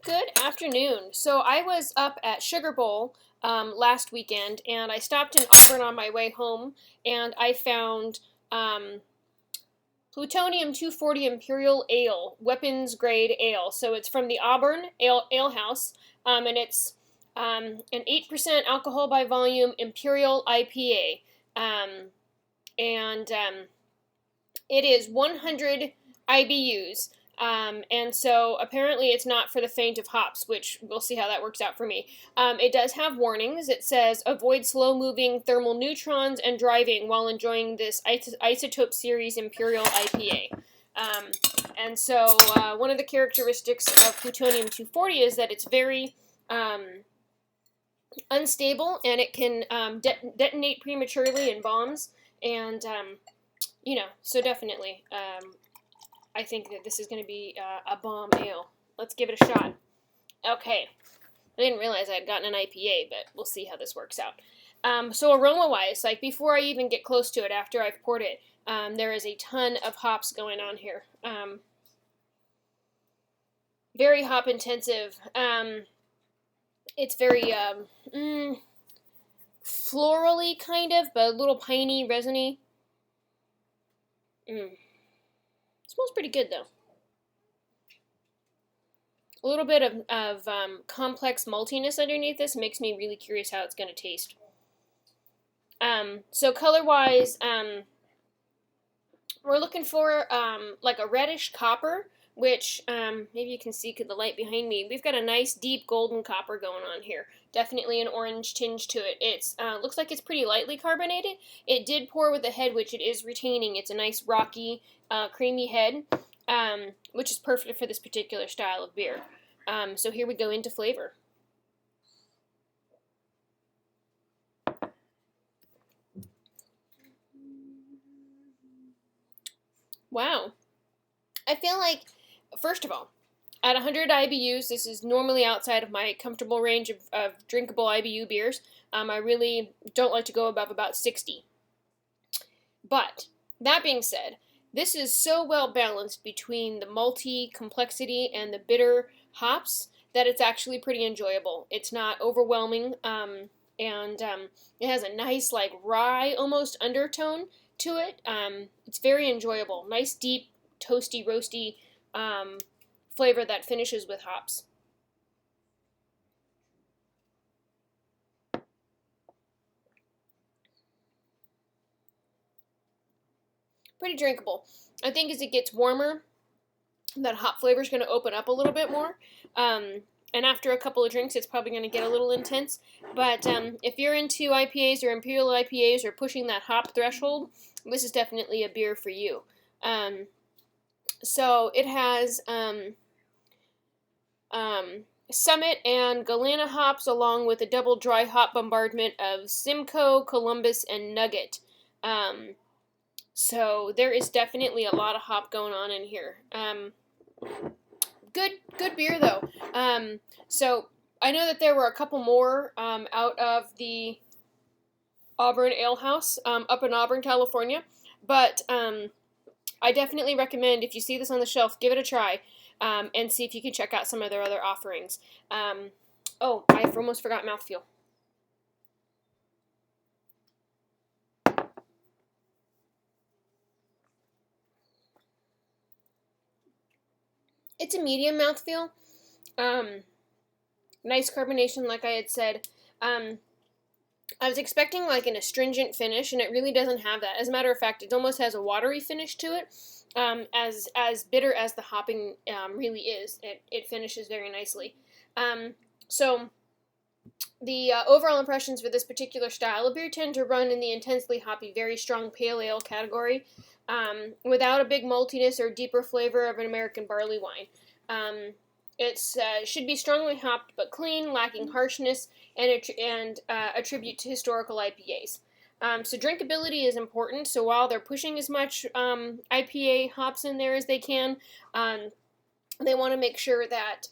Good afternoon. So I was up at Sugar Bowl last weekend, and I stopped in Auburn on my way home, and I found Plutonium 240 Imperial Ale, weapons grade ale. So it's from the Auburn Alehouse, and it's an 8% alcohol by volume Imperial IPA. And it is 100 IBUs. And so apparently it's not for the faint of hops, which we'll see how that works out for me. It does have warnings. It says, avoid slow-moving thermal neutrons and driving while enjoying this Isotope Series Imperial IPA. And so one of the characteristics of Plutonium 240 is that it's very unstable, and it can detonate prematurely in bombs, and so definitely I think that this is going to be a bomb ale. Let's give it a shot. Okay. I didn't realize I had gotten an IPA, but we'll see how this works out. So aroma-wise, like before I even get close to it, after I've poured it, there is a ton of hops going on here. Very hop intensive. It's very florally kind of, but a little piney, resiny. Smells pretty good, though. A little bit of complex maltiness underneath this makes me really curious how it's going to taste. So color-wise, we're looking for like a reddish copper, which maybe you can see the light behind me. We've got a nice deep golden copper going on here. Definitely an orange tinge to it. It's looks like it's pretty lightly carbonated. It did pour with the head, which it is retaining. It's a nice rocky, creamy head, which is perfect for this particular style of beer. So here we go into flavor. Wow. I feel like, first of all, at 100 IBUs, this is normally outside of my comfortable range of drinkable IBU beers. I really don't like to go above about 60. But, that being said, this is so well balanced between the malty complexity and the bitter hops that it's actually pretty enjoyable. It's not overwhelming, and it has a nice, like, rye almost undertone to it. It's very enjoyable. Nice, deep, toasty, roasty flavor that finishes with hops. Pretty drinkable. I think as it gets warmer, that hop flavor is going to open up a little bit more. And after a couple of drinks, it's probably going to get a little intense. But if you're into IPAs or Imperial IPAs or pushing that hop threshold, this is definitely a beer for you. So it has Summit and Galena hops, along with a double dry hop bombardment of Simcoe, Columbus, and Nugget. So there is definitely a lot of hop going on in here. Good beer though. So I know that there were a couple more out of the Auburn Alehouse up in Auburn, California, but I definitely recommend, if you see this on the shelf, give it a try and see if you can check out some of their other offerings. Oh, I almost forgot mouthfeel. It's a medium mouthfeel. Nice carbonation, like I had said. I was expecting like an astringent finish, and it really doesn't have that. As a matter of fact, it almost has a watery finish to it. As bitter as the hopping really is, it finishes very nicely. So the overall impressions for this particular style of beer tend to run in the intensely hoppy, very strong pale ale category, without a big maltiness or deeper flavor of an American barley wine. It should be strongly hopped but clean, lacking harshness, and a tribute to historical IPAs. So drinkability is important, so while they're pushing as much IPA hops in there as they can, they want to make sure that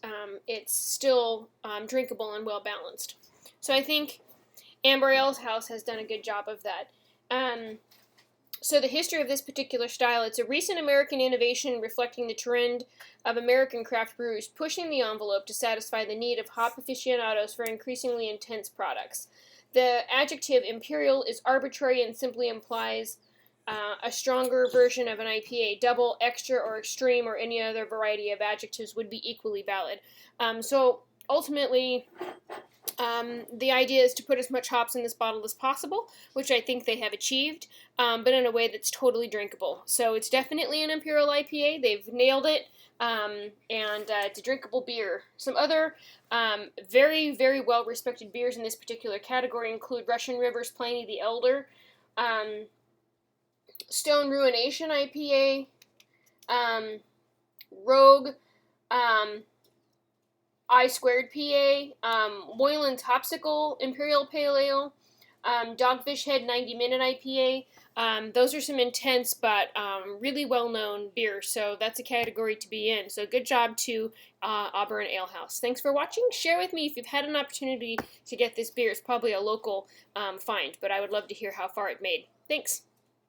it's still drinkable and well balanced. So I think Auburn Alehouse has done a good job of that. So the history of this particular style, it's a recent American innovation reflecting the trend of American craft brewers pushing the envelope to satisfy the need of hop aficionados for increasingly intense products. The adjective imperial is arbitrary and simply implies a stronger version of an IPA. Double, extra, or extreme, or any other variety of adjectives would be equally valid. So ultimately, the idea is to put as much hops in this bottle as possible, which I think they have achieved, but in a way that's totally drinkable. So it's definitely an Imperial IPA. They've nailed it, and it's a drinkable beer. Some other very, very well-respected beers in this particular category include Russian River's Pliny the Elder, Stone Ruination IPA, Rogue, I Squared PA, Moylan's Hopsicle Imperial Pale Ale, Dogfish Head 90 Minute IPA. Those are some intense but really well-known beers, so that's a category to be in. So good job to Auburn Alehouse. Thanks for watching. Share with me if you've had an opportunity to get this beer. It's probably a local find, but I would love to hear how far it made. Thanks.